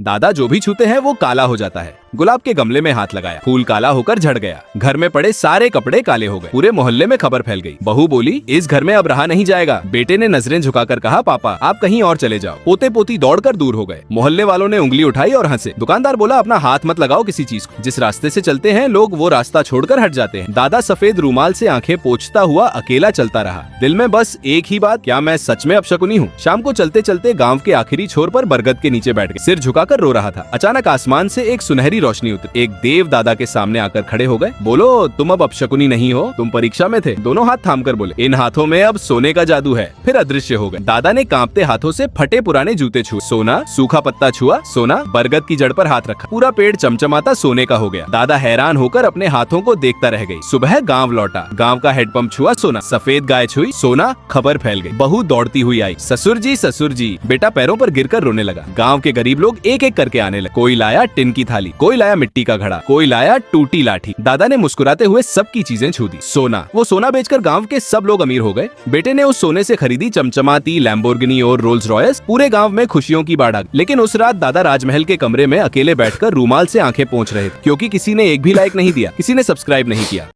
दादा जो भी छूते हैं वो काला हो जाता है। गुलाब के गमले में हाथ लगाया, फूल काला होकर झड़ गया। घर में पड़े सारे कपड़े काले हो गए। पूरे मोहल्ले में खबर फैल गई। बहू बोली, इस घर में अब रहा नहीं जाएगा। बेटे ने नजरें झुकाकर कहा, पापा आप कहीं और चले जाओ। पोते पोती दौड़कर दूर हो गए। मोहल्ले वालों ने उंगली उठाई और हंसे। दुकानदार बोला, अपना हाथ मत लगाओ किसी चीज को। जिस रास्ते से चलते हैं लोग वो रास्ता छोड़कर हट जाते हैं। दादा सफेद रूमाल से आंखें पोंछता हुआ अकेला चलता रहा। दिल में बस एक ही बात, क्या मैं सच में अपशकुनी हूँ? शाम को चलते चलते गाँव के आखिरी छोर पर बरगद के नीचे बैठ गए। सिर झुकाकर रो रहा था। अचानक आसमान से एक सुनहरी रोशनी उतरी। एक देव दादा के सामने आकर खड़े हो गए। बोलो, तुम अब अपशकुनी नहीं हो, तुम परीक्षा में थे। दोनों हाथ थामकर बोले, इन हाथों में अब सोने का जादू है। फिर अदृश्य हो गए। दादा ने कांपते हाथों से फटे पुराने जूते छुए। सोना, सूखा पत्ता छुआ, सोना। बरगद की जड़ पर हाथ रखा, पूरा पेड़ चमचमाता सोने का हो गया। दादा हैरान होकर अपने हाथों को देखता रह गई। सुबह गाँव लौटा, गाँव का हेडपंप छुआ, सोना। सफेद गाय छुई, सोना। खबर फैल गई। बहू दौड़ती हुई आई, ससुर जी। बेटा पैरों पर गिरकर रोने लगा। गाँव के गरीब लोग एक एक करके आने लगे। कोई लाया टिन की थाली, कोई लाया मिट्टी का घड़ा, कोई लाया टूटी लाठी। दादा ने मुस्कुराते हुए सबकी चीजें छू दी। सोना, वो सोना बेचकर गांव के सब लोग अमीर हो गए। बेटे ने उस सोने से खरीदी चमचमाती लैम्बोर्गिनी और रोल्स रॉयस। पूरे गांव में खुशियों की बाढ़ आ गई। लेकिन उस रात दादा राजमहल के कमरे में अकेले बैठकर रूमाल से आंखें पोंछ रहे थे, क्योंकि किसी ने एक भी लाइक नहीं दिया, किसी ने सब्सक्राइब नहीं किया।